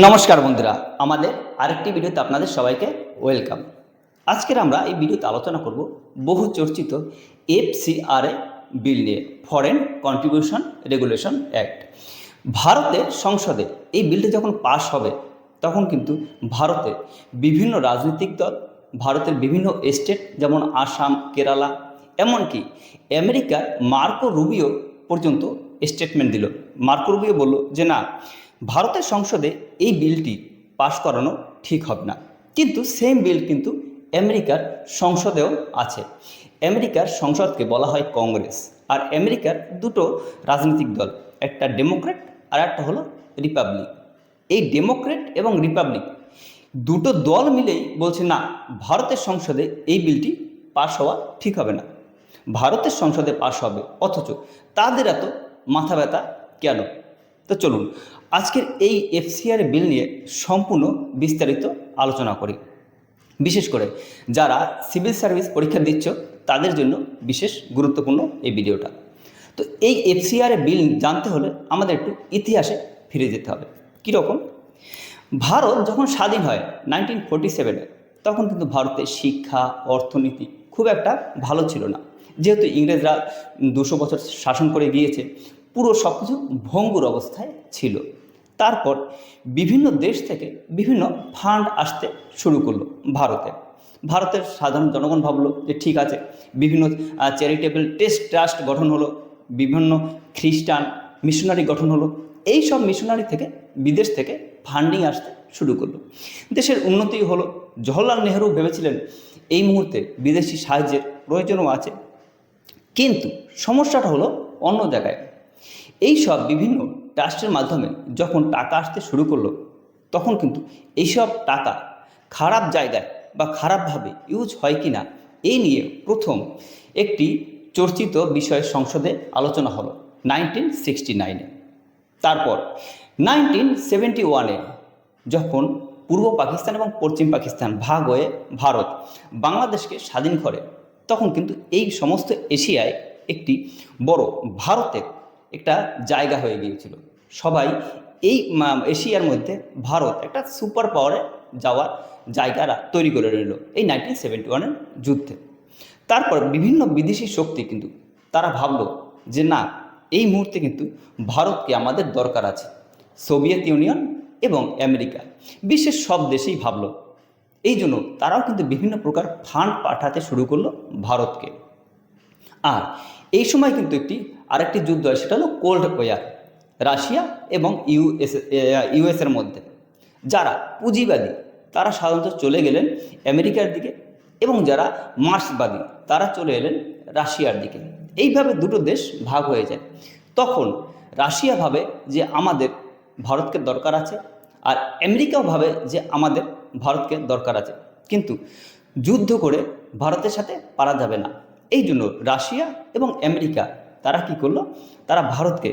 নমস্কার বন্ধুরা, আমাদের আরেকটি ভিডিওতে আপনাদের সবাইকে ওয়েলকাম। আজকের আমরা এই ভিডিওতে আলোচনা করব বহু চর্চিত এফসিআরএ বিল নিয়ে, ফরেন কন্ট্রিবিউশন রেগুলেশন অ্যাক্ট। ভারতের সংসদে এই বিলটি যখন পাশ হবে তখন কিন্তু ভারতে বিভিন্ন রাজনৈতিক দল, ভারতের বিভিন্ন স্টেট যেমন আসাম, কেরালা, এমনকি আমেরিকার মার্কো রুবিও পর্যন্ত স্টেটমেন্ট দিল। মার্কো রুবিও বলল যে না, ভারতের সংসদে এই বিলটি পাশ করানো ঠিক হবে না। কিন্তু সেম বিল কিন্তু আমেরিকার সংসদেও আছে। আমেরিকার সংসদকে বলা হয় কংগ্রেস। আর আমেরিকার দুটো রাজনৈতিক দল, একটা ডেমোক্রেট আর একটা হলো রিপাবলিক। এই ডেমোক্রেট এবং রিপাবলিক দুটো দল মিলেই বলছে না, ভারতের সংসদে এই বিলটি পাশ হওয়া ঠিক হবে না। ভারতের সংসদে পাশ হবে, অথচ তাদের এত মাথা ব্যথা কেন? তো চলুন আজকের এই এফসিআর বিল নিয়ে সম্পূর্ণ বিস্তারিত আলোচনা করি। বিশেষ করে যারা সিভিল সার্ভিস পরীক্ষা দিচ্ছ তাদের জন্য বিশেষ গুরুত্বপূর্ণ এই ভিডিওটা। তো এই এফসিআর বিল জানতে হলে আমাদের একটু ইতিহাসে ফিরে যেতে হবে। কীরকম? ভারত যখন স্বাধীন হয় 1947-এ, তখন কিন্তু ভারতের শিক্ষা, অর্থনীতি খুব একটা ভালো ছিল না। যেহেতু ইংরেজরা 200 বছর শাসন করে গিয়েছে, পুরো সব কিছু ভঙ্গুর অবস্থায় ছিল। তারপর বিভিন্ন দেশ থেকে বিভিন্ন ফান্ড আসতে শুরু করলো ভারতের সাধারণ জনগণ ভাবলো যে ঠিক আছে, বিভিন্ন চ্যারিটেবল ট্রাস্ট গঠন হলো, বিভিন্ন খ্রিস্টান মিশনারি গঠন হলো। এই সব মিশনারি থেকে, বিদেশ থেকে ফান্ডিং আসতে শুরু করলো, দেশের উন্নতি হলো। জওহরলাল নেহরু ভেবেছিলেন এই মুহূর্তে বিদেশি সাহায্যের প্রয়োজনও আছে, কিন্তু সমস্যাটা হলো অন্য জায়গায়। এই সব বিভিন্ন ট্রাস্টের মাধ্যমে যখন টাকা আসতে শুরু করলো, তখন কিন্তু এইসব টাকা খারাপ জায়গায় বা খারাপভাবে ইউজ হয় কি না, এই নিয়ে প্রথম একটি চর্চিত বিষয় সংসদে আলোচনা হলো 1969-এ। তারপর 1971-এ যখন পূর্ব পাকিস্তান এবং পশ্চিম পাকিস্তান ভাগ হয়ে ভারত বাংলাদেশকে স্বাধীন করে, তখন কিন্তু এই সমস্ত এশিয়ায় একটি বড় ভারতের একটা জায়গা হয়ে গিয়েছিল। সবাই এই এশিয়ার মধ্যে ভারত একটা সুপার পাওয়ারে যাওয়ার জায়গাটা তৈরি করে রইল এই 1971-এর যুদ্ধে। তারপর বিভিন্ন বিদেশি শক্তি কিন্তু তারা ভাবলো যে না, এই মুহূর্তে কিন্তু ভারতকে আমাদের দরকার আছে। সোভিয়েত ইউনিয়ন এবং আমেরিকা, বিশ্বের সব দেশেই ভাবলো। এই জন্য তারাও কিন্তু বিভিন্ন প্রকার ফান্ড পাঠাতে শুরু করলো ভারতকে। আর এই সময় কিন্তু আরেকটি যুদ্ধ হয়, সেটা হলো কোল্ড ওয়ার, রাশিয়া এবং ইউএসের মধ্যে। যারা পুঁজিবাদী তারা সাধারণত চলে গেলেন আমেরিকার দিকে, এবং যারা মার্ক্সবাদী তারা চলে এলেন রাশিয়ার দিকে। এইভাবে দুটো দেশ ভাগ হয়ে যায়। তখন রাশিয়া ভাবে যে আমাদের ভারতকে দরকার আছে, আর আমেরিকাও ভাবে যে আমাদের ভারতকে দরকার আছে, কিন্তু যুদ্ধ করে ভারতের সাথে পারা যাবে না। এই জন্য রাশিয়া এবং আমেরিকা তারা কি করলো, তারা ভারতকে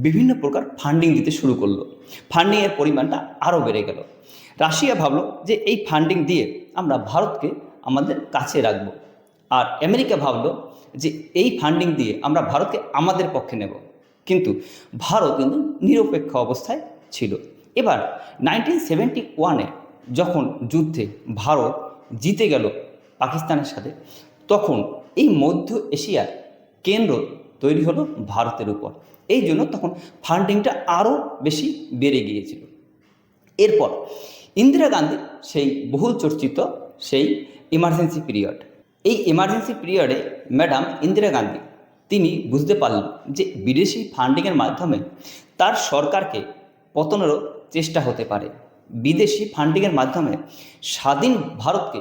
বিভিন্ন প্রকার ফান্ডিং দিতে শুরু করলো। ফান্ডিংয়ের পরিমাণটা আরও বেড়ে গেল। রাশিয়া ভাবলো যে এই ফান্ডিং দিয়ে আমরা ভারতকে আমাদের কাছে রাখবো, আর আমেরিকা ভাবলো যে এই ফান্ডিং দিয়ে আমরা ভারতকে আমাদের পক্ষে নেব। কিন্তু ভারত কিন্তু নিরপেক্ষ অবস্থায় ছিল। এবার 1971-এ যখন যুদ্ধে ভারত জিতে গেল পাকিস্তানের সাথে, তখন এই মধ্য এশিয়ার কেন্দ্র তৈরি হলো ভারতের উপর। এই জন্য তখন ফান্ডিংটা আরও বেশি বেড়ে গিয়েছিল। এরপর ইন্দিরা গান্ধীর সেই বহুল চর্চিত সেই ইমার্জেন্সি পিরিয়ড, এই ইমার্জেন্সি পিরিয়ডে ম্যাডাম ইন্দিরা গান্ধী তিনি বুঝতে পারলেন যে বিদেশি ফান্ডিংয়ের মাধ্যমে তার সরকারকে পতনেরও চেষ্টা হতে পারে। বিদেশি ফান্ডিংয়ের মাধ্যমে স্বাধীন ভারতকে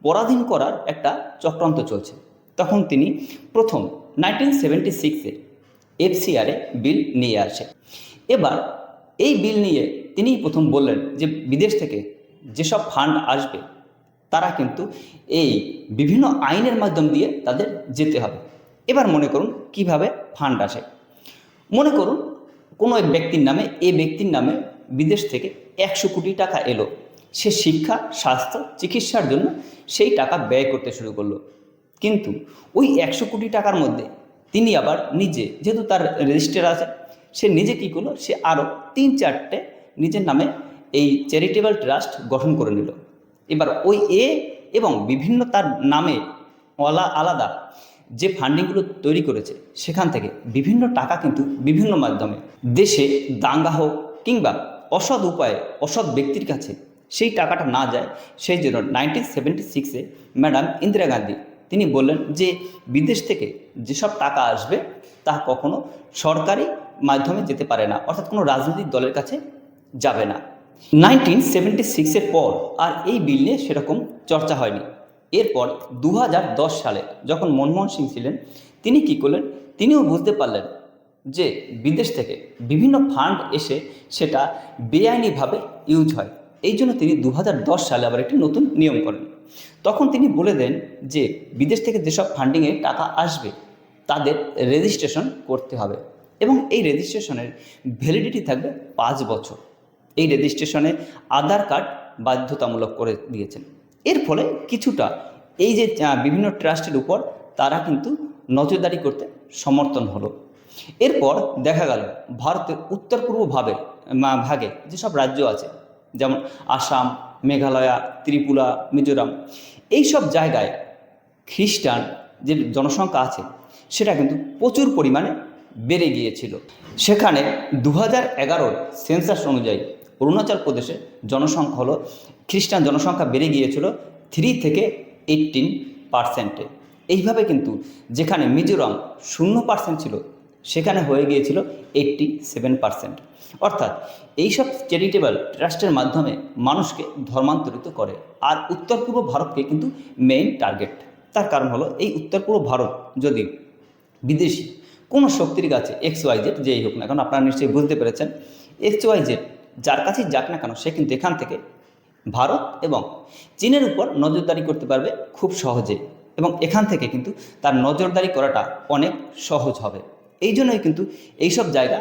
পরাধীন করার একটা চক্রান্ত চলছে। তখন তিনি প্রথম 1976-এ এফসিআরএ বিল নিয়ে আসে। এবার এই বিল নিয়ে তিনি প্রথম বললেন যে বিদেশ থেকে যেসব ফান্ড আসবে তারা কিন্তু এই বিভিন্ন আইনের মাধ্যম দিয়ে তাদের যেতে হবে। এবার মনে করুন কিভাবে ফান্ড আসে। মনে করুন কোনো এক ব্যক্তির নামে, এই ব্যক্তির নামে বিদেশ থেকে 100 কোটি টাকা এলো। সে শিক্ষা, স্বাস্থ্য, চিকিৎসার জন্য সেই টাকা ব্যয় করতে শুরু করলো। কিন্তু ওই 100 কোটি টাকার মধ্যে তিনি আবার নিজে, যেহেতু তার রেজিস্টার আছে, সে নিজে কী করলো, সে আরও 3-4টে নিজের নামে এই চ্যারিটেবল ট্রাস্ট গঠন করে নিল। এবার ওই এবং বিভিন্ন তার নামে আলাদা যে ফান্ডিংগুলো তৈরি করেছে সেখান থেকে বিভিন্ন টাকা কিন্তু বিভিন্ন মাধ্যমে দেশে দাঙ্গা হোক কিংবা অসৎ উপায়ে অসৎ ব্যক্তির কাছে সেই টাকাটা না যায়, সেই জন্য 1976-এ ম্যাডাম ইন্দিরা গান্ধী তিনি বললেন যে বিদেশ থেকে যেসব টাকা আসবে তা কখনো সরকারি মাধ্যমে যেতে পারে না, অর্থাৎ কোনো রাজনৈতিক দলের কাছে যাবে না। 1976-এর পর আর এই বিল নিয়ে সেরকম চর্চা হয়নি। এরপর 2010 সালে যখন মনমোহন সিং ছিলেন, তিনি কি করলেন, তিনিও বুঝতে পারলেন যে বিদেশ থেকে বিভিন্ন ফান্ড এসে সেটা বেআইনিভাবে ইউজ হয়। এই জন্য তিনি 2010 সালে আবার একটি নতুন নিয়ম করেন। তখন তিনি বলে দেন যে বিদেশ থেকে যেসব ফান্ডিংয়ে টাকা আসবে তাদের রেজিস্ট্রেশন করতে হবে এবং এই রেজিস্ট্রেশনের ভ্যালিডিটি থাকবে 5 বছর। এই রেজিস্ট্রেশনে আধার কার্ড বাধ্যতামূলক করে দিয়েছেন। এর ফলে কিছুটা এই যে বিভিন্ন ট্রাস্টের উপর তারা কিন্তু নজরদারি করতে সমর্থন হলো। এরপর দেখা গেল ভারতের উত্তর পূর্ব ভাগে যেসব রাজ্য আছে, যেমন আসাম, মেঘালয়, ত্রিপুরা, মিজোরাম, এই সব জায়গায় খ্রিস্টান যে জনসংখ্যা আছে সেটা কিন্তু প্রচুর পরিমাণে বেড়ে গিয়েছিল। সেখানে 2011 সেন্সাস অনুযায়ী অরুণাচল প্রদেশে জনসংখ্যা হলো, খ্রিস্টান জনসংখ্যা বেড়ে গিয়েছিল 3 থেকে 18%। এইভাবে কিন্তু যেখানে মিজোরাম 0% ছিল সেখানে হয়ে গিয়েছিল 87%। অর্থাৎ এইসব চ্যারিটেবল ট্রাস্টের মাধ্যমে মানুষকে ধর্মান্তরিত করে। আর উত্তর পূর্ব ভারতকে কিন্তু মেইন টার্গেট। তার কারণ হলো এই উত্তর পূর্ব ভারত যদি বিদেশি কোনো শক্তির কাছে XYZ যেই হোক না, কারণ আপনারা নিশ্চয়ই বুঝতে পেরেছেন XYZ যার কাছেই যাক না কেন সে কিন্তু এখান থেকে ভারত এবং চীনের উপর নজরদারি করতে পারবে খুব সহজে, এবং এখান থেকে কিন্তু তার নজরদারি করাটা অনেক সহজ হবে। এই জন্যই কিন্তু এইসব জায়গা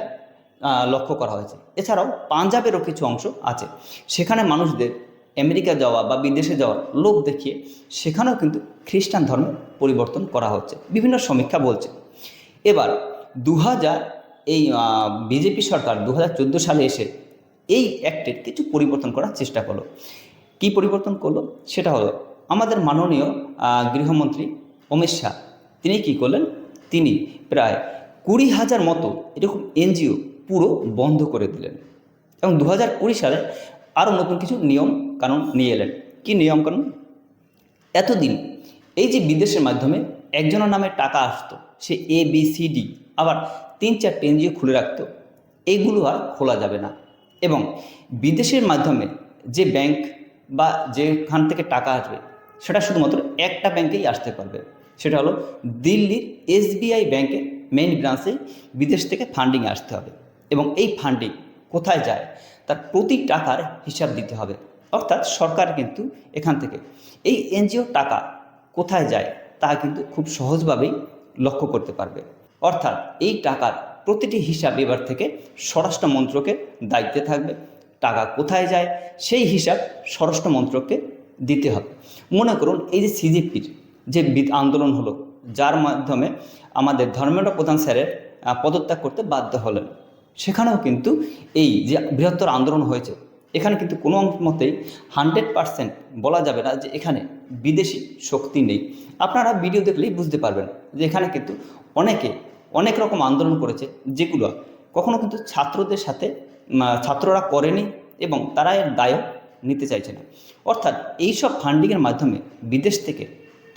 লক্ষ্য করা হয়েছে। এছাড়াও পাঞ্জাবেরও কিছু অংশ আছে, সেখানে মানুষদের আমেরিকা যাওয়া বা বিদেশে যাওয়ার লোভ দেখিয়ে সেখানেও কিন্তু খ্রিস্টান ধর্মে পরিবর্তন করা হচ্ছে, বিভিন্ন সমীক্ষা বলছে। এবার 2000 এই বিজেপি সরকার 2014 সালে এসে এই অ্যাক্টের কিছু পরিবর্তন করার চেষ্টা করলো। কি পরিবর্তন করলো সেটা হলো আমাদের মাননীয় গৃহমন্ত্রী অমিত শাহ তিনি কি করলেন, তিনি প্রায় 20,000 মতো এরকম NGO পুরো বন্ধ করে দিলেন এবং 2020 সালে আরও নতুন কিছু নিয়ম কানুন নিয়ে এলেন। কি নিয়ম কানুন? এতদিন এই যে বিদেশের মাধ্যমে একজনের নামে টাকা আসতো, সে ABCD আবার 3-4টে NGO খুলে রাখতো, এইগুলো আর খোলা যাবে না। এবং বিদেশের মাধ্যমে যে ব্যাংক বা যেখান থেকে টাকা আসবে সেটা শুধুমাত্র একটা ব্যাংকেই আসতে পারবে, সেটা হলো দিল্লির SBI ব্যাংকের মেইন ব্রাঞ্চে বিদেশ থেকে ফান্ডিং আসতে হবে। এবং এই ফান্ডিং কোথায় যায় তার প্রতি টাকার হিসাব দিতে হবে। অর্থাৎ সরকার কিন্তু এখান থেকে এই NGO টাকা কোথায় যায় তা কিন্তু খুব সহজভাবেই লক্ষ্য করতে পারবে। অর্থাৎ এই টাকার প্রতিটি হিসাব এবার থেকে স্বরাষ্ট্র মন্ত্রকের দায়িত্বে থাকবে। টাকা কোথায় যায় সেই হিসাব স্বরাষ্ট্র মন্ত্রককে দিতে হবে। মনে করুন এই যে CJPর যে আন্দোলন হলো, যার মাধ্যমে আমাদের ধর্মেন্দ্র প্রধান স্যারের পদত্যাগ করতে বাধ্য হলেন, সেখানেও কিন্তু এই যে বৃহত্তর আন্দোলন হয়েছে এখানে কিন্তু কোনো মতেই 100% বলা যাবে না যে এখানে বিদেশি শক্তি নেই। আপনারা ভিডিও দেখলেই বুঝতে পারবেন যে এখানে কিন্তু অনেক রকম আন্দোলন করেছে যেগুলো কখনো কিন্তু ছাত্রদের সাথে ছাত্ররা করেনি এবং তারা এর দায়ও নিতে চাইছে না। অর্থাৎ এইসব ফান্ডিংয়ের মাধ্যমে বিদেশ থেকে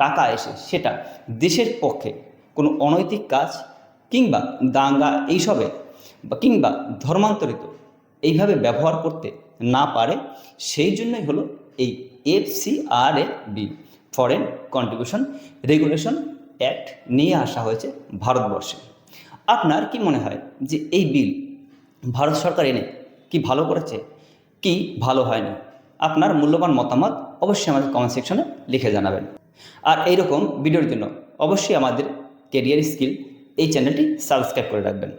টাকা এসে সেটা দেশের পক্ষে কোনো অনৈতিক কাজ কিংবা দাঙ্গা এইসবে কিংবা ধর্মান্তরিত এইভাবে ব্যবহার করতে না পারে, সেই জন্যই হলো এই FCRA বিল, ফরেন কন্ট্রিবিউশন রেগুলেশন অ্যাক্ট নিয়ে আসা হয়েছে ভারতবর্ষে। আপনার কি মনে হয় যে এই বিল ভারত সরকার এনে কি ভালো করেছে কি ভালো হয়নি? আপনার মূল্যবান মতামত অবশ্যই আমাদের কমেন্ট সেকশনে লিখে জানাবেন। আর এইরকম ভিডিওর জন্য অবশ্যই আমাদের ক্যারিয়ার স্কিল এই চ্যানেলটি সাবস্ক্রাইব করে রাখবেন।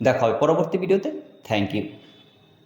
দেখা হবে পরবর্তী ভিডিওতে। Thank you.